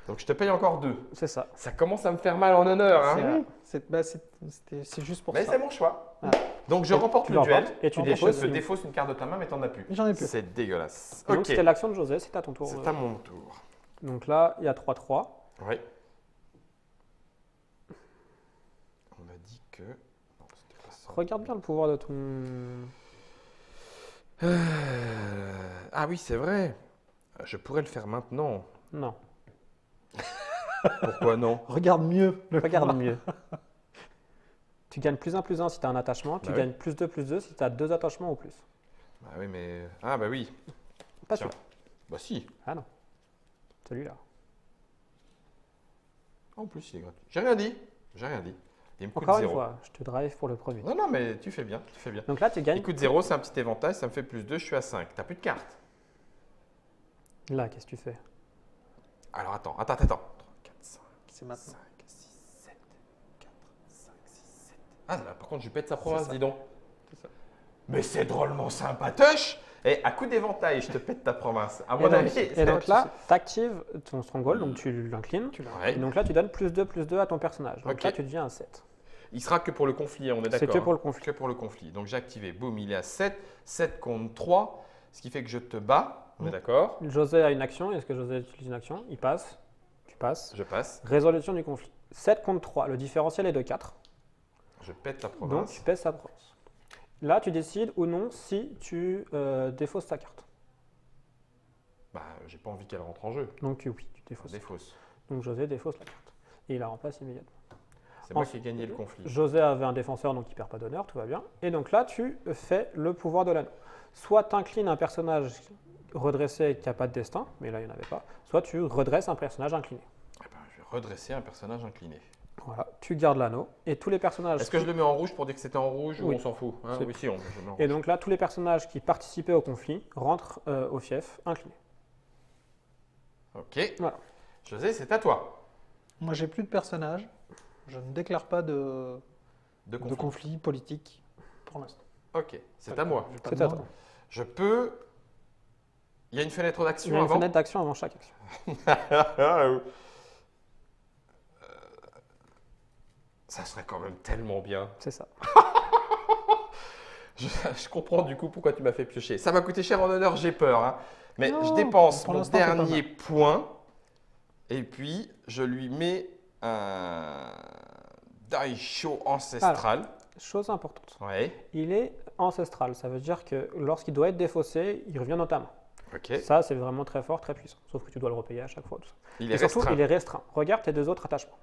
Donc, je te paye encore 2. C'est ça. Ça commence à me faire mal en honneur. Hein? C'est juste pour Mais ça. c'est mon choix. Ah. Donc, je Et remporte tu le duel. remportes et tu Et défausses je une- défausse une carte de ta main, mais t'en as plus. J'en ai plus. C'est dégueulasse. Donc Ok. c'était l'action de José, c'est à ton tour. C'est à mon tour. Donc là, il y a 3-3. Oui. On m'a dit que. Non, c'était pas ça. Regarde bien le pouvoir de ton... Ah oui, c'est vrai. Je pourrais le faire maintenant. Non, Pourquoi non? Regarde mieux. regarde mieux. Tu gagnes +1/+1 si tu as un attachement, tu Bah oui. gagnes +2/+2 si tu as 2 attachements ou plus. Bah oui, mais. Ah bah oui. Pas Tiens. sûr. Bah si. Ah non. Celui-là. En plus, il est gratuit. J'ai rien dit. J'ai rien dit. Il me coûte Encore une 0. fois, je te drive pour le premier. Non, non, mais tu fais bien. Tu fais bien. Donc là, tu gagnes. Il coûte 0, c'est un petit éventail, ça me fait +2, je suis à 5. T'as plus de cartes. Là, qu'est-ce que tu fais? Alors attends. 3, 4, 5, C'est maintenant. 5, 6, 7, 4, 5, 6, 7. Ah, là, par contre, je lui pète sa province, ça. dis donc. C'est ça. Mais c'est drôlement sympatoche. Et à coup d'éventail, je te pète ta province. À Et mon donc, avis. et donc là, tu actives ton stronghold, donc tu l'inclines. Ouais. Et donc là, tu donnes +2/+2 à ton personnage. Donc Ok. là, tu deviens à 7. Il sera que pour le conflit, on est C'est d'accord. que pour hein. le conflit. Que pour le conflit. Donc j'ai activé. Boum, il est à 7. 7 contre 3. Ce qui fait que je te bats. On est d'accord. José a une action. Est-ce que José utilise une action? Il passe. Tu passes. Je passe. Résolution du conflit. 7 contre 3. Le différentiel est de 4. Je pète la Donc, province. tu pèses sa province. Là, tu décides ou non si tu défausses ta carte. Bah, j'ai pas envie qu'elle rentre en jeu. Donc, oui, tu défausses. Défausse. Donc, José défausse la carte. Et il la remplace immédiatement. C'est moi Ensuite, qui ai gagné le conflit. José avait un défenseur, donc il perd pas d'honneur, tout va bien. Et donc là, tu fais le pouvoir de l'anneau. Soit tu inclines un personnage redressé qui n'a pas de destin, mais là, il n'y en avait pas. Soit tu redresses un personnage incliné. Eh ben, je vais redresser un personnage incliné. Voilà, tu gardes l'anneau. Et tous les personnages... Est-ce que je le mets en rouge pour dire que c'était en rouge ou Oui. on s'en fout hein? C'est- Oui, si, je le mets en Et rouge. donc là, tous les personnages qui participaient au conflit rentrent au fief inclinés. Ok. Voilà. José, c'est à toi. Moi, j'ai plus de personnages. Je ne déclare pas de De conflit. conflit politique pour l'instant. Ok, c'est à moi. C'est à toi. Je peux... Il y a une fenêtre Il d'action y a une avant. fenêtre d'action avant chaque action. Ça serait quand même tellement bien. C'est ça. Je comprends du coup pourquoi tu m'as fait piocher. Ça m'a coûté cher en honneur, j'ai peur. Hein. Mais Non, je dépense pour mon l'instant, c'est pas dernier mal. point et puis je lui mets un Daisho ancestral. Chose importante. Ouais, Il est ancestral. Ça veut dire que lorsqu'il doit être défaussé, il revient dans ta main. ok. Ça, c'est vraiment très fort, très puissant. Sauf que tu dois le repayer à chaque fois. Tout ça. Il Et est surtout, restreint. il est restreint. Regarde tes deux autres attachements.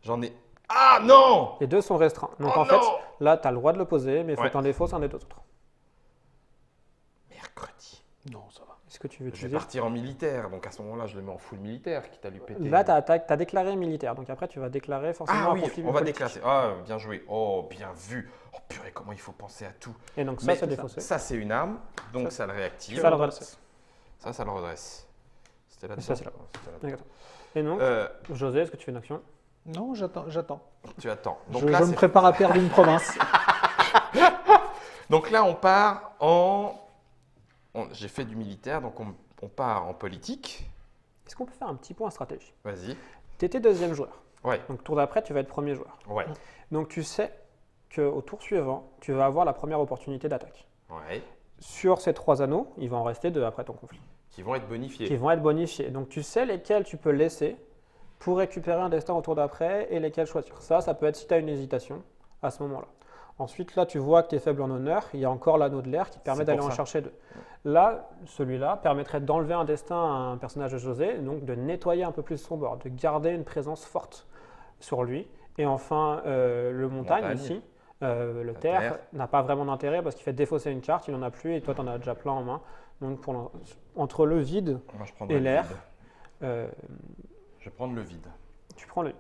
J'en ai. Ah non! Les deux sont restreints. Donc Oh en fait, non! là, tu as le droit de le poser, mais il faut Ouais. que tu en défausses un des deux autres. Mercredi. Non, ça va. Est-ce que tu veux Je vais utiliser partir en militaire, donc à ce moment-là, je le mets en full militaire, quitte à lui péter. Là, tu as déclaré militaire. Donc après, tu vas déclarer forcément Ah un oui, conflit on va politique. déclasser. Ah, bien joué. Oh, bien vu. Oh purée, comment il faut penser à tout. Et donc ça, Mais c'est défaussé. ça, c'est une arme, donc Ça, ça le réactive. Ça le redresse. Ça le redresse. C'était là-dedans. Ça, c'est là. C'était là-dedans. D'accord. Et donc, José, est-ce que tu fais une action? Non, j'attends. Tu attends. Donc Je là, me prépare à perdre une province. Donc là, on part en... J'ai fait du militaire, donc on part en politique. Est-ce qu'on peut faire un petit point stratégie? Vas-y. Tu étais deuxième joueur. Ouais, Donc tour d'après, tu vas être premier joueur. ouais, Donc tu sais qu'au tour suivant, tu vas avoir la première opportunité d'attaque. ouais. Sur ces 3 anneaux, il va en rester 2 après ton conflit, Qui vont être bonifiés. qui vont être bonifiés. Donc tu sais lesquels tu peux laisser pour récupérer un destin au tour d'après et lesquels choisir. Ça peut être si tu as une hésitation à ce moment-là. Ensuite, là, tu vois que tu es faible en honneur. Il y a encore l'anneau de l'air qui permet C'est d'aller pour en ça. chercher 2. Là, celui-là permettrait d'enlever un destin à un personnage de José, donc de nettoyer un peu plus son bord, de garder une présence forte sur lui. Et enfin, le montagne ici, le terre, terre. n'a pas vraiment d'intérêt parce qu'il fait défausser une carte, il n'en a plus et toi, tu en as déjà plein en main. Donc, entre le vide Moi, je prendrai et le l'air, vide. Je vais prendre le vide. tu prends le vide.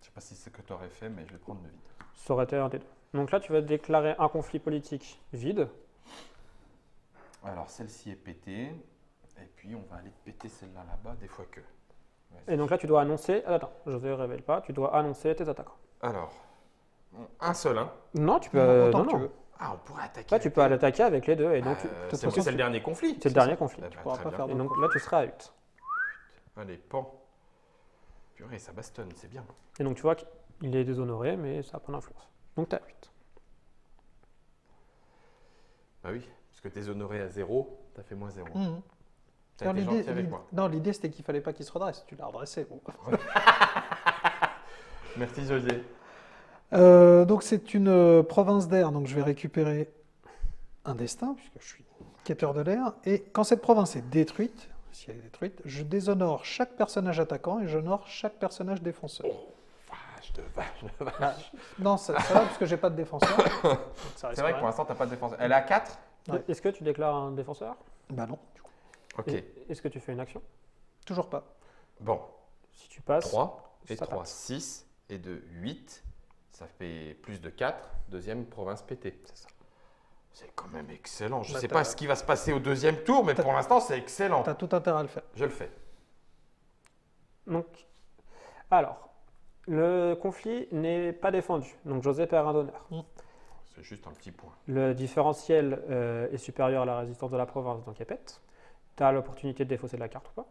Je sais pas si c'est ce que tu aurais fait, mais je vais prendre le vide. Ça aurait été un des deux. Donc là, tu vas déclarer un conflit politique vide. Alors, celle-ci est pétée. Et puis, on va aller péter celle-là là-bas, des fois que. Vas-y. Et donc là, tu dois annoncer. Attends, José ne révèle pas. Tu dois annoncer tes attaquants. Alors, un seul, hein. Non, tu peux. Autant non, que tu non. veux. Ah, on pourrait attaquer. Là, tu peux l'attaquer avec les deux. Et donc, C'est moi, c'est le dernier conflit. c'est le dernier conflit. Eh ben, pourras très pas bien. faire Et donc là, tu seras à 8. Allez, pan. Purée, ça bastonne, c'est bien. Et donc, tu vois qu'il est déshonoré, mais ça n'a pas d'influence. Donc, tu as 8. Bah oui, parce que t'es honoré à 0, t'as fait moins 0. Mhm. T'as Non, été gentil avec l'idée, moi. non, l'idée, c'était qu'il fallait pas qu'il se redresse. Tu l'as redressé. Bon. Merci José. Donc c'est une province d'air, donc je vais récupérer un destin, puisque je suis quêteur de l'air. Et quand cette province est détruite, si elle est détruite, je déshonore chaque personnage attaquant et j'honore chaque personnage défenseur. Vache de vache de vache. Non, ça va, parce que j'ai pas de défenseur. Donc ça reste C'est vrai que quand pour l'instant, t'as pas de défense. Elle est à 4. Ouais. Est-ce que tu déclares un défenseur? même. Bah non, du coup. Ok. Et est-ce que tu fais une action? Toujours pas. Bon, Si tu passes, 3 et ça 3, passe. 6 et 2, 8. Ça fait plus de 4. Deuxième province pétée. C'est ça. C'est quand même excellent. Je Bah, sais t'as- pas ce qui va se passer au deuxième tour, mais T'as- pour l'instant, c'est excellent. T'as tout intérêt à le faire. Je le fais. Donc, alors, le conflit n'est pas défendu. Donc, José perd un d'honneur. C'est juste un petit point. Le différentiel est supérieur à la résistance de la province, donc elle pète. Tu as l'opportunité de défausser de la carte ou pas.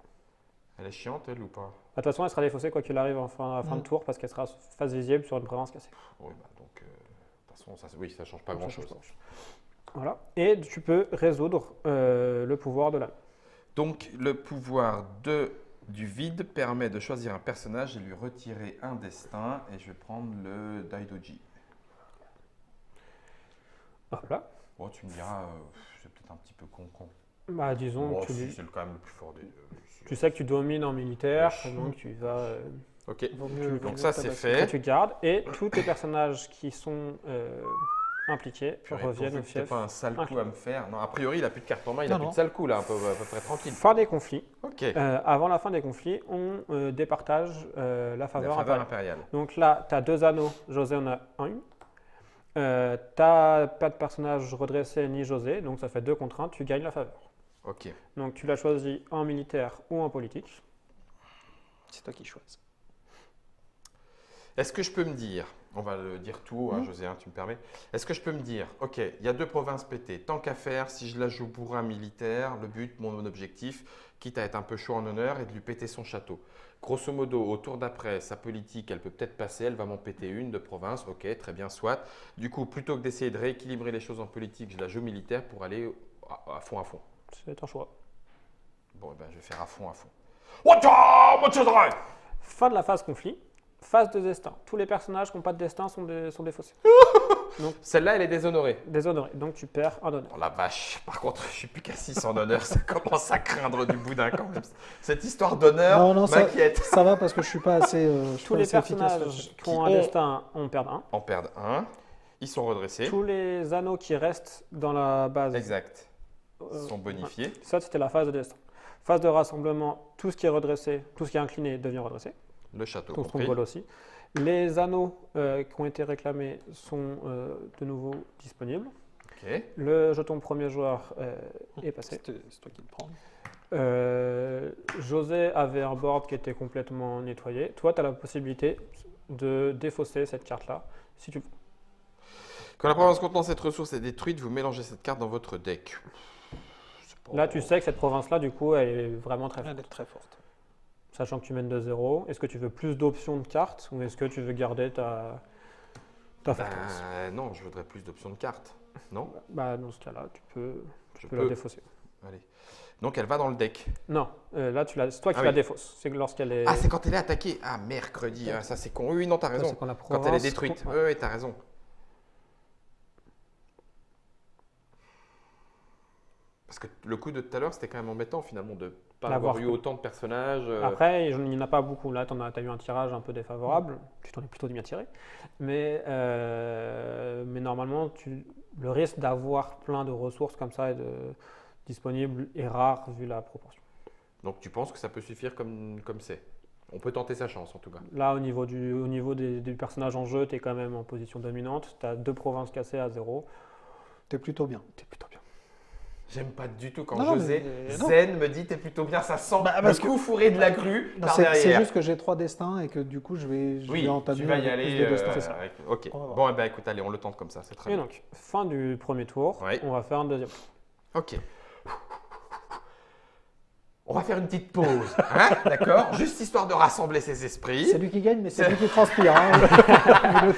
Elle est chiante, elle, ou pas? De toute façon, elle sera défaussée quoi qu'il arrive à la fin de tour parce qu'elle sera face visible sur une province cassée. Oui, bah donc, de toute façon, ça, oui, ça change pas Ça grand-chose. change pas. Voilà. Et tu peux résoudre le pouvoir de l'âme. Donc, le pouvoir du vide permet de choisir un personnage et lui retirer un destin. Et je vais prendre le Daidoji. Voilà. Bon, tu me diras, c'est peut-être un petit peu con. Bah, disons, Bon, que si, c'est quand même le plus fort des deux. tu sais que tu domines en militaire, Oui. donc tu vas. Ok, Vaut mieux donc ça, c'est tabasser. que fait. tu gardes et tous tes personnages qui sont impliqués Purée, reviennent pourvu au que t'aies fief. pas un sale coup inclus. à me faire. Non, a priori, il a plus de carte en main, il a Non, plus non. de sale coup, là, à peu près tranquille. Fin des conflits. Ok, Avant la fin des conflits, on départage la la faveur faveur impériale. impériale. Donc là, tu as 2 anneaux, José en a un. T'as pas de personnage redressé ni José, donc ça fait 2 contre 1, tu gagnes la faveur. Ok, Donc tu l'as choisi en militaire ou en politique. C'est toi qui choisis. Est-ce que je peux me dire, on va le dire tout, hein, José, hein, tu me permets. Est-ce que je peux me dire, ok, il y a 2 provinces pétées, tant qu'à faire, si je la joue bourrin militaire, le but, mon objectif, quitte à être un peu chaud en honneur, est de lui péter son château. Grosso modo, au tour d'après, sa politique, elle peut peut-être passer, elle va m'en péter une de province, ok, très bien, soit. Du coup, plutôt que d'essayer de rééquilibrer les choses en politique, je la joue militaire pour aller à fond, à fond. C'est un choix. Bon, eh ben, je vais faire à fond, à fond. Watcha. Fin de la phase conflit. Phase de destin. Tous les personnages qui n'ont pas de destin sont défaussés. Donc, Celle-là, elle est déshonorée. déshonoré. Donc tu perds un honneur. Oh la vache, par contre, je suis plus qu'à 6 en honneur, ça commence à craindre du boudin quand même. Cette histoire d'honneur m'inquiète. Ça va parce que je suis pas assez. Tous les personnages qui ont un destin en perdent un. En perdent un, ils sont redressés. Tous les anneaux qui restent dans la base Exact. Sont bonifiés. Ça, c'était la phase de destin. Phase de rassemblement, tout ce qui est redressé, tout ce qui est incliné devient redressé. Le château Tout ce qu'on compris. vole aussi. Les anneaux qui ont été réclamés sont de nouveau disponibles. Ok. Le jeton premier joueur est passé. C'est toi qui le prends. José avait un board qui était complètement nettoyé. Toi, tu as la possibilité de défausser cette carte-là, si tu veux. Quand la province contenant cette ressource est détruite, vous mélangez cette carte dans votre deck. Là, tu sais que cette province-là, du coup, elle est vraiment très forte. Elle est très forte. Sachant que tu mènes de 0, est-ce que tu veux plus d'options de cartes ou est-ce que tu veux garder ta forteresse? Non, je voudrais plus d'options de cartes. Non. Dans ce cas-là, tu peux Je la défausser. Allez. Donc elle va dans le deck. Non, là, c'est toi qui Ah la oui. défausses. C'est lorsqu'elle est. Ah, c'est quand elle est attaquée. Ah, mercredi. Ah, ça, c'est con. Oui, non, t'as Ça, raison. c'est quand la Quand elle est province- détruite. Ouais. Oui, t'as raison. Parce que le coup de tout à l'heure, c'était quand même embêtant finalement de ne pas D'avoir avoir eu autant de personnages. Après, il n'y en a pas beaucoup. Là, tu as eu un tirage un peu défavorable. Tu t'en es plutôt bien tiré. Mais normalement, le risque d'avoir plein de ressources comme ça disponibles est rare vu la proportion. Donc tu penses que ça peut suffire comme c'est. On peut tenter sa chance en tout cas. Là, au niveau des personnages en jeu, tu es quand même en position dominante. Tu as 2 provinces cassées à 0. T'es plutôt bien. Tu es plutôt bien. J'aime pas du tout quand Non, José mais non. Zen me dit t'es plutôt bien, ça sent parce le coup fourré de la grue Non, par c'est derrière. juste que j'ai 3 destins et que du coup, je vais Oui, entamer tu vas y avec aller. plus de destins. c'est ça. Ok. On va voir. Bon, eh ben, écoute, allez, on le tente comme ça, c'est très Et bien. donc, fin du premier tour, Ouais. on va faire un deuxième. Ok. On va faire une petite pause, hein, d'accord? Juste histoire de rassembler ses esprits. C'est lui qui gagne, mais c'est lui qui transpire. Hein.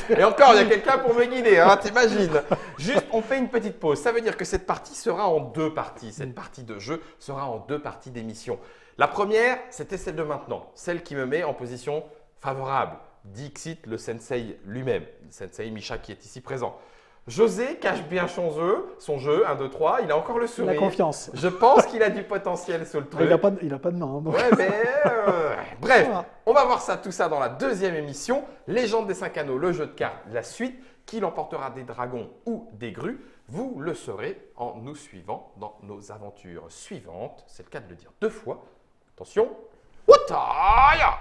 Et encore, il y a quelqu'un pour me guider, hein, t'imagines? Juste, on fait une petite pause. Ça veut dire que cette partie sera en 2 parties. Cette partie de jeu sera en 2 parties d'émission. La première, c'était celle de maintenant, celle qui me met en position favorable. Dixit, le sensei lui-même, le sensei Misha qui est ici présent. José cache bien son jeu, 1, 2, 3, il a encore le Il sourire. a confiance. Je pense qu'il a du potentiel sur le truc. Il a pas de main. hein, donc. Ouais, mais bref, Voilà. on va voir ça, tout ça dans la deuxième émission. Légende des 5 anneaux, le jeu de cartes, la suite. Qui l'emportera, des dragons ou des grues? Vous le saurez en nous suivant dans nos aventures suivantes. C'est le cas de le dire 2 fois. Attention. Outaya!